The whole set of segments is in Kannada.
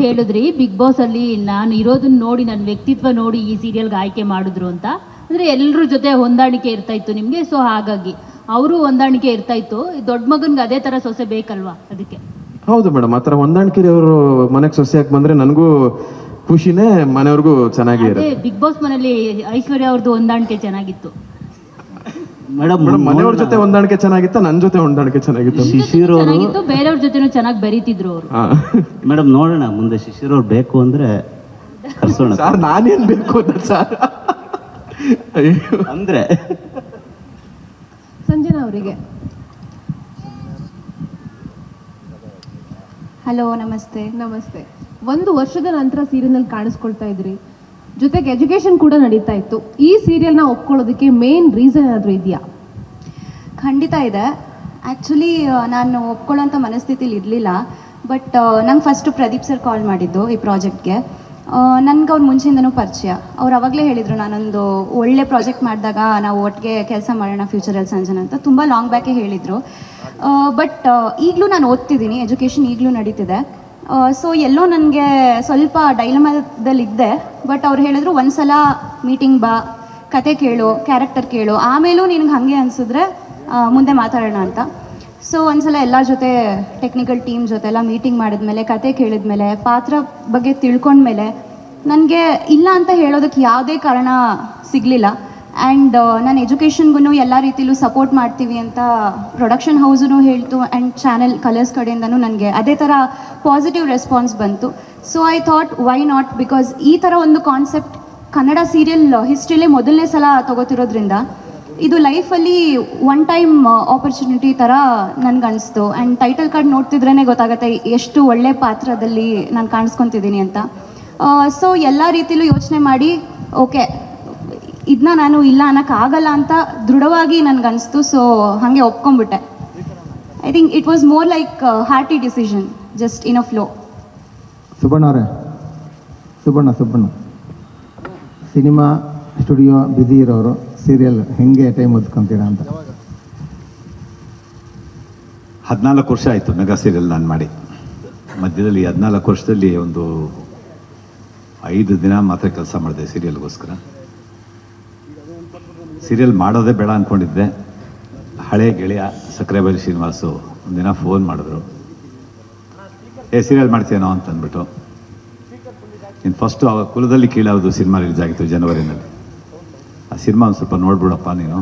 ಹೇಳಿದ್ರಿ ಬಿಗ್ ಬಾಸ್ ಅಲ್ಲಿ ನಾನು ಇರೋದನ್ನ ನೋಡಿ ನನ್ನ ವ್ಯಕ್ತಿತ್ವ ನೋಡಿ ಈ ಸೀರಿಯಲ್ಗೆ ಆಯ್ಕೆ ಮಾಡಿದ್ರು ಅಂತ. ಅಂದ್ರೆ ಎಲ್ಲರ ಜೊತೆ ಹೊಂದಾಣಿಕೆ ಇರ್ತಾ ಇತ್ತು ನಿಮ್ಗೆ, ಸೊ ಹಾಗಾಗಿ ಅವರು ಹೊಂದಾಣಿಕೆ ಇರ್ತಾ ಇತ್ತು. ದೊಡ್ಡ ಮಗನ್ಗೆ ಅದೇ ತರ ಸೊಸೆ ಬೇಕಲ್ವಾ, ಅದಕ್ಕೆ. ಹೌದು ಮೇಡಮ್, ಆ ಥರ ಹೊಂದಾಣಿಕೆ ಅವರು ಮನೆಗೆ ಸೊಸೆಯಾಗಿ ಬಂದ್ರೆ ನನಗೂ ಖುಷಿನೇ, ಮನೆಯವ್ರಿಗೂ ಚೆನ್ನಾಗಿ ಅದೇ ಬಿಗ್ ಬಾಸ್ ಮನೇಲಿ ಐಶ್ವರ್ಯ ಅವ್ರದ್ದು ಹೊಂದಾಣಿಕೆ ಚೆನ್ನಾಗಿತ್ತು. ಮೇಡಮ್ ಮನೆಯವ್ರ ಜೊತೆ ಹೊಂದಾಣಿಕೆ ಚೆನ್ನಾಗಿತ್ತ, ನನ್ನ ಜೊತೆ ಹೊಂದಾಣಿಕೆ ಚೆನ್ನಾಗಿತ್ತು. ಶಿಶಿರ್ ಅವರು ಚೆನ್ನಾಗಿತ್ತು, ಬೇರೆಯವ್ರ ಜೊತೆನೂ ಚೆನ್ನಾಗಿ ಬೆರೀತಿದ್ರು ಅವರು. ಮೇಡಮ್ ನೋಡೋಣ ಮುಂದೆ ಶಿಶಿರ್ ಅವ್ರು ಬೇಕು ಅಂದ್ರೆ ಕರ್ಸೋಣ ಸರ್. ನಾನೇನ್ ಬೇಕು ಸರ್ ಅಂದ್ರೆ ಸಂಜನಾ ಅವರಿಗೆ. ಹಲೋ, ನಮಸ್ತೆ. ನಮಸ್ತೆ. 1 ವರ್ಷದ ನಂತರ ಸೀರಿಯಲ್ನಲ್ಲಿ ಕಾಣಿಸ್ಕೊಳ್ತಾ ಇದ್ರಿ, ಜೊತೆಗೆ ಎಜುಕೇಶನ್ ಕೂಡ ನಡೀತಾ ಇತ್ತು. ಈ ಸೀರಿಯಲ್ನ ಒಪ್ಕೊಳ್ಳೋದಕ್ಕೆ ಮೇನ್ ರೀಸನ್ ಏನಾದರೂ ಇದೆಯಾ? ಖಂಡಿತ ಇದೆ. ಆ್ಯಕ್ಚುಲಿ ನಾನು ಒಪ್ಕೊಳ್ಳೋಂಥ ಮನಸ್ಥಿತಿಲಿ ಇರಲಿಲ್ಲ. ಬಟ್ ನಂಗೆ ಫಸ್ಟು ಪ್ರದೀಪ್ ಸರ್ ಕಾಲ್ ಮಾಡಿದ್ದು ಈ ಪ್ರಾಜೆಕ್ಟ್ಗೆ. ನನಗೆ ಅವ್ರು ಮುಂಚೆಯಿಂದನೂ ಪರಿಚಯ. ಅವ್ರು ಅವಾಗಲೇ ಹೇಳಿದರು, ನಾನೊಂದು ಒಳ್ಳೆ ಪ್ರಾಜೆಕ್ಟ್ ಮಾಡಿದಾಗ ನಾವು ಒಟ್ಟಿಗೆ ಕೆಲಸ ಮಾಡೋಣ ಫ್ಯೂಚರಲ್ಲಿ ಸಂಜನಾ ಅಂತ. ತುಂಬ ಲಾಂಗ್ ಬ್ಯಾಕೇ ಹೇಳಿದರು. ಬಟ್ ಈಗಲೂ ನಾನು ಓದ್ತಿದ್ದೀನಿ, ಎಜುಕೇಷನ್ ಈಗಲೂ ನಡೀತಿದೆ. ಸೊ ಎಲ್ಲೋ ನನಗೆ ಸ್ವಲ್ಪ ಡೈಲಮಾದಲ್ಲಿದ್ದೆ. ಬಟ್ ಅವ್ರು ಹೇಳಿದ್ರು, ಒಂದು ಸಲ ಮೀಟಿಂಗ್ ಬಾ, ಕತೆ ಕೇಳು, ಕ್ಯಾರೆಕ್ಟರ್ ಕೇಳು, ಆಮೇಲೂ ನಿನಗೆ ಹಾಗೆ ಅನಿಸಿದ್ರೆ ಮುಂದೆ ಮಾತಾಡೋಣ ಅಂತ. ಸೊ ಒಂದ್ಸಲ ಎಲ್ಲರ ಜೊತೆ ಟೆಕ್ನಿಕಲ್ ಟೀಮ್ ಜೊತೆ ಎಲ್ಲ ಮೀಟಿಂಗ್ ಮಾಡಿದ್ಮೇಲೆ, ಕತೆ ಕೇಳಿದ್ಮೇಲೆ, ಪಾತ್ರ ಬಗ್ಗೆ ತಿಳ್ಕೊಂಡ್ಮೇಲೆ ನನಗೆ ಇಲ್ಲ ಅಂತ ಹೇಳೋದಕ್ಕೆ ಯಾವುದೇ ಕಾರಣ ಸಿಗಲಿಲ್ಲ. ಆ್ಯಂಡ್ ನಾನು ಎಜುಕೇಷನ್ಗೂ ಎಲ್ಲ ರೀತಿಲೂ ಸಪೋರ್ಟ್ ಮಾಡ್ತೀವಿ ಅಂತ ಪ್ರೊಡಕ್ಷನ್ ಹೌಸೂ ಹೇಳ್ತು. ಆ್ಯಂಡ್ ಚಾನೆಲ್ ಕಲರ್ಸ್ ಕಡೆಯಿಂದನೂ ನನಗೆ ಅದೇ ಥರ ಪಾಸಿಟಿವ್ ರೆಸ್ಪಾನ್ಸ್ ಬಂತು. So I thought why not, because ಈ ಥರ ಒಂದು ಕಾನ್ಸೆಪ್ಟ್ ಕನ್ನಡ ಸೀರಿಯಲ್ ಹಿಸ್ಟ್ರಿಲೇ ಮೊದಲನೇ ಸಲ ತೊಗೋತಿರೋದ್ರಿಂದ ಇದು ಲೈಫಲ್ಲಿ ಒನ್ ಟೈಮ್ ಆಪರ್ಚುನಿಟಿ ಥರ ನನಗನ್ನಿಸ್ತು. ಆ್ಯಂಡ್ ಟೈಟಲ್ ಕಾರ್ಡ್ ನೋಡ್ತಿದ್ರೇ ಗೊತ್ತಾಗುತ್ತೆ ಎಷ್ಟು ಒಳ್ಳೆ ಪಾತ್ರದಲ್ಲಿ ನಾನು ಕಾಣಿಸ್ಕೊತಿದ್ದೀನಿ ಅಂತ. ಸೊ ಎಲ್ಲ ರೀತಿಲೂ ಯೋಚನೆ ಮಾಡಿ ಓಕೆ, ಇದನ್ನ ನಾನು ಇಲ್ಲ ಅನ್ನೋಕ್ಕಾಗಲ್ಲ ಅಂತ ದೃಢವಾಗಿ ನನಗನ್ನಿಸ್ತು. ಸೊ ಹಾಗೆ ಒಪ್ಕೊಂಡ್ಬಿಟ್ಟೆ. I think it was more like hearty decision, just in a flow. Subbanna ಅವರೇ, ಸುಬ್ಬಣ್ಣ ಸಿನಿಮಾ ಸ್ಟುಡಿಯೋ ಬ್ಯುಸಿ ಇರೋರು ಸೀರಿಯಲ್ ಹೆಂಗೆ ಟೈಮ್ ಓದ್ಕೊಂತೀರಾ ಅಂತ. 14 ವರ್ಷ ಆಯಿತು ಮೆಗಾ ಸೀರಿಯಲ್ ನಾನು ಮಾಡಿ. ಮಧ್ಯದಲ್ಲಿ 14 ವರ್ಷದಲ್ಲಿ ಒಂದು 5 ದಿನ ಮಾತ್ರ ಕೆಲಸ ಮಾಡಿದೆ ಸೀರಿಯಲ್ಗೋಸ್ಕರ. ಸೀರಿಯಲ್ ಮಾಡೋದೇ ಬೇಡ ಅಂದ್ಕೊಂಡಿದ್ದೆ. ಹಳೆ ಗೆಳೆಯ ಸಕ್ಕರೆಬೈಲು ಶ್ರೀನಿವಾಸು ಒಂದಿನ ಫೋನ್ ಮಾಡಿದ್ರು, ಸೀರಿಯಲ್ ಮಾಡ್ತೀನೋ ಅಂತ ಅಂದ್ಬಿಟ್ಟು. ಇನ್ನು ಫಸ್ಟು ಆ ಕುಲದಲ್ಲಿ ಕೀಳಾವುದು ಸಿನಿಮಾ ರಿಲೀಸ್ ಆಗಿತ್ತು ಜನವರಿನಲ್ಲಿ. ಆ ಸಿನಿಮಾ ಒಂದು ಸ್ವಲ್ಪ ನೋಡ್ಬಿಡಪ್ಪ ನೀನು.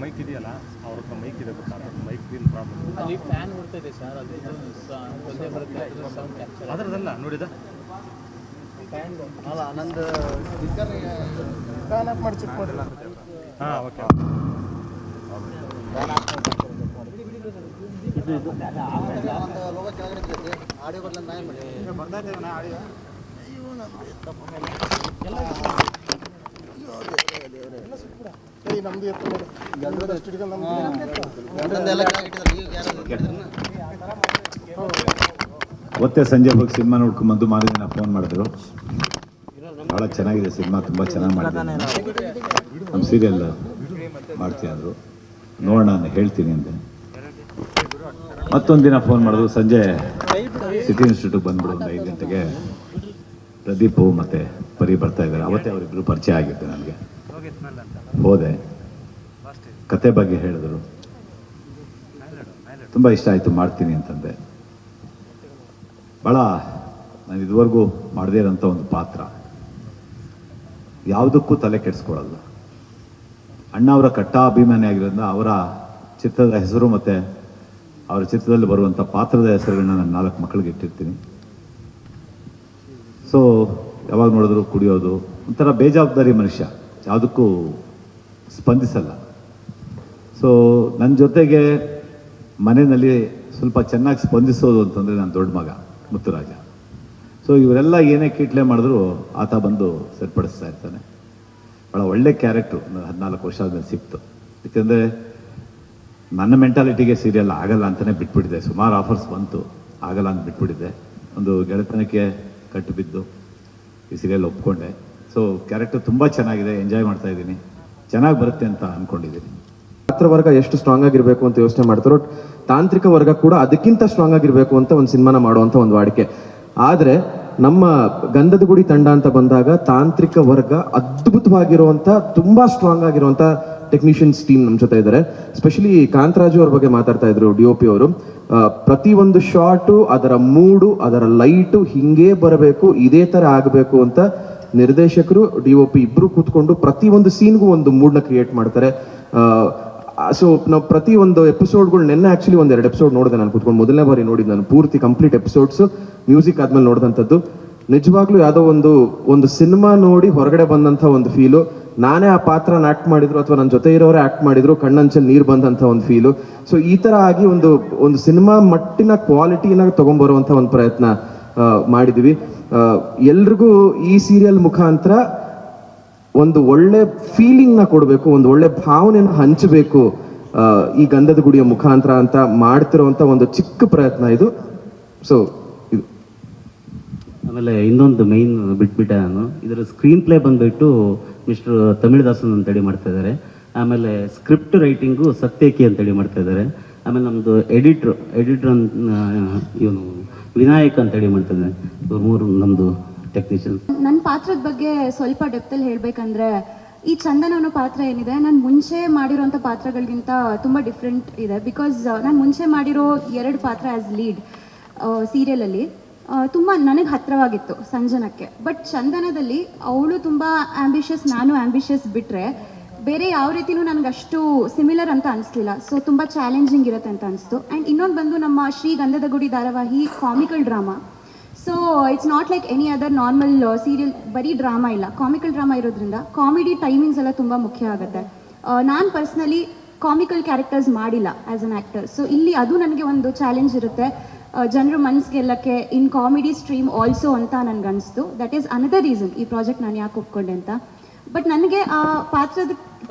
ಮೈಕ್ ಇದೆಯಲ್ಲ, ಅವ್ರ ಹತ್ರ ಮೈಕ್ ಇದೆ, ಮೈಕ್ ಪ್ರಾಬ್ಲಮ್. ಅಲ್ಲಿ ಫ್ಯಾನ್ ಹೊಡ್ತಿದೆ ಸರ್, ಅದರದಲ್ಲ ನೋಡಿದ ಅಲ್ಲ, ನಂದು ಸ್ಪೀಕರ್ ಫ್ಯಾನ್ ಆಫ್ ಮಾಡಿ ಚೆಕ್ ಮಾಡಿಲ್ಲ. ಹಾಂ, ಓಕೆ. ಆಡಿಯೋ ಬದಲ ಬರ್ತಾ ಆಡಿಯೋ ನಮ್ದು ಅವತ್ತೇ ಸಂಜೆ ಹೋಗಿ ಸಿನಿಮಾ ನೋಡ್ಕೊಂಬಂದು ಮಾರನೇ ದಿನ ಫೋನ್ ಮಾಡಿದ್ರು, ಭಾಳ ಚೆನ್ನಾಗಿದೆ ಸಿನಿಮಾ, ತುಂಬ ಚೆನ್ನಾಗಿ ಮಾಡಿದ್ದೀನಿ, ನಮ್ಮ ಸೀರಿಯಲ್ ಮಾಡ್ತೀನಿ ಅಂದರು. ನೋಡೋಣ ನಾನು ಹೇಳ್ತೀನಿ ಅಂದೆ. ಮತ್ತೊಂದು ದಿನ ಫೋನ್ ಮಾಡಿದ್ರು, ಸಂಜೆ ಸಿಟಿ ಇನ್ಸ್ಟಿಟ್ಯೂಟ್ಗೆ ಬಂದ್ಬಿಡು, ಒಂದು 5 ಗಂಟೆಗೆ ಪ್ರದೀಪು ಮತ್ತು ಪರಿ ಬರ್ತಾ ಇದ್ದಾರೆ. ಅವತ್ತೇ ಅವರಿಬ್ಬರು ಪರಿಚಯ ಆಗಿತ್ತು ನನಗೆ. ಹೋದೆ, ಕತೆ ಬಗ್ಗೆ ಹೇಳಿದ್ರು, ತುಂಬ ಇಷ್ಟ ಆಯಿತು, ಮಾಡ್ತೀನಿ ಅಂತಂದೆ. ಭಾಳ ನಾನು ಇದುವರೆಗೂ ಮಾಡದೇ ಇರೋಂಥ ಒಂದು ಪಾತ್ರ, ಯಾವುದಕ್ಕೂ ತಲೆ ಕೆಡಿಸ್ಕೊಳ್ಳಲ್ಲ. ಅಣ್ಣ ಅವರ ಕಟ್ಟ ಅಭಿಮಾನಿ ಆಗಿರೋದ್ರಿಂದ ಅವರ ಚಿತ್ರದ ಹೆಸರು ಮತ್ತು ಅವರ ಚಿತ್ರದಲ್ಲಿ ಬರುವಂಥ ಪಾತ್ರದ ಹೆಸರುಗಳನ್ನ ನಾನು 4 ಮಕ್ಕಳಿಗೆ ಇಟ್ಟಿರ್ತೀನಿ. ಸೊ ಯಾವಾಗ ನೋಡಿದ್ರು ಕುಡಿಯೋದು, ಒಂಥರ ಬೇಜವಾಬ್ದಾರಿ ಮನುಷ್ಯ, ಯಾವುದಕ್ಕೂ ಸ್ಪಂದಿಸಲ್ಲ. ಸೊ ನನ್ನ ಜೊತೆಗೆ ಮನೆಯಲ್ಲಿ ಸ್ವಲ್ಪ ಚೆನ್ನಾಗಿ ಸ್ಪಂದಿಸೋದು ಅಂತಂದರೆ ನಾನು ದೊಡ್ಡ ಮಗ ಮುತ್ತುರಾಜ. ಸೊ ಇವರೆಲ್ಲ ಏನೇ ಕೀಟ್ಲೆ ಮಾಡಿದ್ರು ಆತ ಬಂದು ಸರಿಪಡಿಸ್ತಾ ಇರ್ತಾನೆ. ಭಾಳ ಒಳ್ಳೆ ಕ್ಯಾರೆಕ್ಟ್ರು 14 ವರ್ಷ ಆದಮೇಲೆ ಸಿಕ್ತು. ಯಾಕೆಂದರೆ ನನ್ನ ಮೆಂಟಾಲಿಟಿಗೆ ಸೀರಿಯಲ್ ಆಗಲ್ಲ ಅಂತಲೇ ಬಿಟ್ಬಿಟ್ಟಿದ್ದೆ. ಸುಮಾರು ಆಫರ್ಸ್ ಬಂತು, ಆಗಲ್ಲ ಅಂತ ಬಿಟ್ಬಿಟ್ಟಿದ್ದೆ. ಒಂದು ಗೆಳೆತನಕ್ಕೆ ಕಟ್ಟು ಬಿದ್ದು ಈ ಸೀರಿಯಲ್ ಒಪ್ಕೊಂಡೆ. ಸೊ ಕ್ಯಾರೆಕ್ಟರ್ ತುಂಬ ಚೆನ್ನಾಗಿದೆ, ಎಂಜಾಯ್ ಮಾಡ್ತಾ ಇದ್ದೀನಿ, ಚೆನ್ನಾಗಿ ಬರುತ್ತೆ ಅಂತ ಅಂದ್ಕೊಂಡಿದ್ದೀನಿ. ಪಾತ್ರ ವರ್ಗ ಎಷ್ಟು ಸ್ಟ್ರಾಂಗ್ ಆಗಿರಬೇಕು ಅಂತ ಯೋಚನೆ ಮಾಡ್ತಾರೋ, ತಾಂತ್ರಿಕ ವರ್ಗ ಕೂಡ ಅದಕ್ಕಿಂತ ಸ್ಟ್ರಾಂಗ್ ಆಗಿರಬೇಕು ಅಂತ ಒಂದು ಸಿನಿಮಾನ ಮಾಡುವಂಥ ಒಂದು ವಾಡಿಕೆ. ಆದರೆ ನಮ್ಮ ಗಂಧದ ಗುಡಿ ತಂಡ ಅಂತ ಬಂದಾಗ ತಾಂತ್ರಿಕ ವರ್ಗ ಅದ್ಭುತವಾಗಿರುವಂಥ ತುಂಬ ಸ್ಟ್ರಾಂಗ್ ಆಗಿರುವಂಥ ಟೆಕ್ನಿಷಿಯನ್ಸ್ ಟೀಮ್ ನಮ್ಮ ಜೊತೆ ಇದ್ದಾರೆ. ಸ್ಪೆಷಲಿ ಕಾಂತರಾಜು ಅವ್ರ ಬಗ್ಗೆ ಮಾತಾಡ್ತಾ ಇದ್ರು DOP ಅವರು. ಪ್ರತಿಯೊಂದು ಶಾಟು, ಅದರ ಮೂಡು, ಅದರ ಲೈಟು ಹಿಂಗೇ ಬರಬೇಕು, ಇದೇ ಥರ ಆಗಬೇಕು ಅಂತ ನಿರ್ದೇಶಕರು DOP ಇಬ್ಬರು ಕೂತ್ಕೊಂಡು ಪ್ರತಿಯೊಂದು ಸೀನ್ಗೂ ಒಂದು ಮೂಡ್ನ ಕ್ರಿಯೇಟ್ ಮಾಡ್ತಾರೆ. ಸೊ ನಾವು ಪ್ರತಿಯೊಂದು ಎಪಿಸೋಡ್ಗಳು ನೆನ್ನೆ ಆ್ಯಕ್ಚುಲಿ ಒಂದು 2 ಎಪಿಸೋಡ್ ನೋಡಿದೆ ನಾನು ಕೂತ್ಕೊಂಡು. ಮೊದಲನೇ ಬಾರಿ ನೋಡಿದ್ದು ನಾನು ಪೂರ್ತಿ ಕಂಪ್ಲೀಟ್ ಎಪಿಸೋಡ್ಸು ಮ್ಯೂಸಿಕ್ ಆದ್ಮೇಲೆ ನೋಡಿದಂಥದ್ದು. ನಿಜವಾಗ್ಲೂ ಯಾವುದೋ ಒಂದು ಸಿನಿಮಾ ನೋಡಿ ಹೊರಗಡೆ ಬಂದಂಥ ಒಂದು ಫೀಲು. ನಾನೇ ಆ ಪಾತ್ರನ ಆ್ಯಕ್ಟ್ ಮಾಡಿದ್ರು ಅಥವಾ ನನ್ನ ಜೊತೆ ಇರೋರೇ ಆ್ಯಕ್ಟ್ ಮಾಡಿದ್ರು, ಕಣ್ಣಂಚಲ್ಲಿ ನೀರು ಬಂದಂಥ ಒಂದು ಫೀಲು. ಸೊ ಈ ಥರ ಆಗಿ ಒಂದು ಸಿನಿಮಾ ಮಟ್ಟಿನ ಕ್ವಾಲಿಟಿನ ತೊಗೊಂಬರುವಂಥ ಒಂದು ಪ್ರಯತ್ನ ಮಾಡಿದ್ವಿ. ಎಲ್ರಿಗೂ ಈ ಸೀರಿಯಲ್ ಮುಖಾಂತರ ಒಂದು ಒಳ್ಳೆ ಫೀಲಿಂಗ್ನ ಕೊಡಬೇಕು, ಒಂದು ಒಳ್ಳೆ ಭಾವನೆನ ಹಂಚಬೇಕು ಈ ಗಂಧದ ಗುಡಿಯ ಮುಖಾಂತರ ಅಂತ ಮಾಡ್ತಿರೋವಂಥ ಒಂದು ಚಿಕ್ಕ ಪ್ರಯತ್ನ ಇದು. ಸೊ ಇದು ಆಮೇಲೆ ಇನ್ನೊಂದು ಮೈನ್ ಬಿಟ್ಬಿಟ್ಟೆ ನಾನು. ಇದರ ಸ್ಕ್ರೀನ್ ಪ್ಲೇ ಬಂದುಬಿಟ್ಟು ಮಿಸ್ಟರ್ ತಮಿಳ್ದಾಸನ್ ಅಂತೇಳಿ ಮಾಡ್ತಾ ಇದ್ದಾರೆ. ಆಮೇಲೆ ಸ್ಕ್ರಿಪ್ಟ್ ರೈಟಿಂಗು ಸತ್ಯಕಿ ಅಂತೇಳಿ ಮಾಡ್ತಾ ಇದ್ದಾರೆ. ಆಮೇಲೆ ನಮ್ಮದು ಎಡಿಟ್ರು ಇವನು ವಿನಾಯಕ್ ಅಂತೇಳಿ ಮಾಡ್ತಾ ಇದ್ದಾರೆ. ಇವ್ರು 3 ನಮ್ಮದು ಟೆಕ್ನಿಷಿಯನ್. ನನ್ನ ಪಾತ್ರದ ಬಗ್ಗೆ ಸ್ವಲ್ಪ ಡೆಪ್ತಲ್ಲಿ ಹೇಳಬೇಕಂದ್ರೆ, ಈ ಚಂದನ ಅನ್ನೋ ಪಾತ್ರ ಏನಿದೆ, ನಾನು ಮುಂಚೆ ಮಾಡಿರೋಂಥ ಪಾತ್ರಗಳಿಗಿಂತ ತುಂಬ ಡಿಫ್ರೆಂಟ್ ಇದೆ. ಬಿಕಾಸ್ ನಾನು ಮುಂಚೆ ಮಾಡಿರೋ 2 ಪಾತ್ರ ಆ್ಯಸ್ ಲೀಡ್ ಸೀರಿಯಲಲ್ಲಿ ತುಂಬ ನನಗೆ ಹತ್ತಿರವಾಗಿತ್ತು ಸಂಜನಕ್ಕೆ. ಬಟ್ ಚಂದನದಲ್ಲಿ ಅವಳು ತುಂಬ ಆ್ಯಂಬಿಷಿಯಸ್, ನಾನು ಆ್ಯಂಬಿಷಿಯಸ್ ಬಿಟ್ಟರೆ ಬೇರೆ ಯಾವ ರೀತಿಯೂ ನನಗೆ ಅಷ್ಟು ಸಿಮಿಲರ್ ಅಂತ ಅನಿಸ್ಲಿಲ್ಲ. ಸೊ ತುಂಬ ಚಾಲೆಂಜಿಂಗ್ ಇರುತ್ತೆ ಅಂತ ಅನಿಸ್ತು. ಆ್ಯಂಡ್ ಇನ್ನೊಂದು ಬಂದು ನಮ್ಮ ಶ್ರೀ ಗಂಧದ ಗುಡಿ ಧಾರಾವಾಹಿ comical drama. So it's not like any other normal serial, ಬರೀ ಡ್ರಾಮಾ ಇಲ್ಲ, ಕಾಮಿಕಲ್ ಡ್ರಾಮಾ ಇರೋದ್ರಿಂದ ಕಾಮಿಡಿ ಟೈಮಿಂಗ್ಸ್ ಎಲ್ಲ ತುಂಬ ಮುಖ್ಯ ಆಗುತ್ತೆ. ನಾನು ಪರ್ಸ್ನಲಿ ಕಾಮಿಕಲ್ ಕ್ಯಾರೆಕ್ಟರ್ಸ್ ಮಾಡಿಲ್ಲ ಆ್ಯಸ್ ಅನ್ ಆ್ಯಕ್ಟರ್. ಸೊ ಇಲ್ಲಿ ಅದು ನನಗೆ ಒಂದು ಚಾಲೆಂಜ್ ಇರುತ್ತೆ, ಜನರು ಮನಸ್ಸು ಗೆಲ್ಲಕ್ಕೆ ಇನ್ ಕಾಮಿಡಿ ಸ್ಟ್ರೀಮ್ ಆಲ್ಸೋ ಅಂತ ನನಗನ್ನಿಸ್ತು. ದಟ್ ಈಸ್ ಅನದರ್ ರೀಸನ್ ಈ ಪ್ರಾಜೆಕ್ಟ್ ನಾನು ಯಾಕೆ ಒಪ್ಕೊಂಡೆ ಅಂತ. ಬಟ್ ನನಗೆ ಆ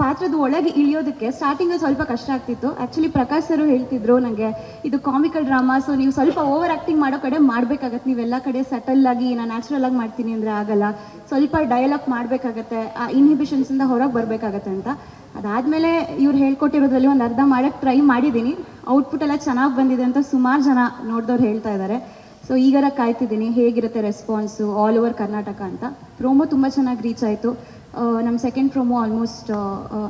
ಪಾತ್ರದ ಒಳಗೆ ಇಳಿಯೋದಕ್ಕೆ ಸ್ಟಾರ್ಟಿಂಗಲ್ಲಿ ಸ್ವಲ್ಪ ಕಷ್ಟ ಆಗ್ತಿತ್ತು. ಆ್ಯಕ್ಚುಲಿ ಪ್ರಕಾಶ್ ಸರು ಹೇಳ್ತಿದ್ರು ನನಗೆ, ಇದು ಕಾಮಿಕಲ್ ಡ್ರಾಮಾ, ಸೊ ನೀವು ಸ್ವಲ್ಪ ಓವರ್ ಆ್ಯಕ್ಟಿಂಗ್ ಮಾಡೋ ಕಡೆ ಮಾಡಬೇಕಾಗತ್ತೆ, ನೀವೆಲ್ಲ ಕಡೆ ಸಟಲ್ ಆಗಿ ನಾನು ನ್ಯಾಚುರಲ್ ಆಗಿ ಮಾಡ್ತೀನಿ ಅಂದರೆ ಆಗಲ್ಲ, ಸ್ವಲ್ಪ ಡೈಲಾಗ್ ಮಾಡಬೇಕಾಗತ್ತೆ, ಆ ಇನ್ಹಿಬಿಷನ್ಸಿಂದ ಹೊರಗೆ ಬರಬೇಕಾಗತ್ತೆ ಅಂತ. ಅದಾದಮೇಲೆ ಇವ್ರು ಹೇಳ್ಕೊಟ್ಟಿರೋದ್ರಲ್ಲಿ ಒಂದು ಅರ್ಧ ಮಾಡೋಕ್ಕೆ ಟ್ರೈ ಮಾಡಿದ್ದೀನಿ. ಔಟ್ಪುಟ್ ಎಲ್ಲ ಚೆನ್ನಾಗಿ ಬಂದಿದೆ ಅಂತ ಸುಮಾರು ಜನ ನೋಡಿದವ್ರು ಹೇಳ್ತಾ ಇದ್ದಾರೆ. ಸೊ ಈಗಾರ ಕಾಯ್ತಿದ್ದೀನಿ ಹೇಗಿರುತ್ತೆ ರೆಸ್ಪಾನ್ಸು ಆಲ್ ಓವರ್ ಕರ್ನಾಟಕ ಅಂತ. ಪ್ರೋಮೋ ತುಂಬ ಚೆನ್ನಾಗಿ ರೀಚ್ ಆಯಿತು. ನಮ್ಮ ಸೆಕೆಂಡ್ ಪ್ರೋಮೋ ಆಲ್ಮೋಸ್ಟ್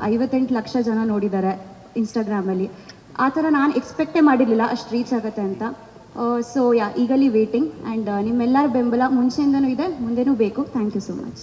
58 ಲಕ್ಷ ಜನ ನೋಡಿದ್ದಾರೆ ಇನ್ಸ್ಟಾಗ್ರಾಮಲ್ಲಿ. ಆ ಥರ ನಾನು ಎಕ್ಸ್ಪೆಕ್ಟೇ ಮಾಡಿರಲಿಲ್ಲ ಅಷ್ಟು ರೀಚ್ ಆಗುತ್ತೆ ಅಂತ. So ಈಗಲಿ waiting. ಆ್ಯಂಡ್ ನಿಮ್ಮೆಲ್ಲರ ಬೆಂಬಲ ಮುಂಚೆಯಿಂದನೂ ಇದೆ, ಮುಂದೆನೂ ಬೇಕು. Thank you so much.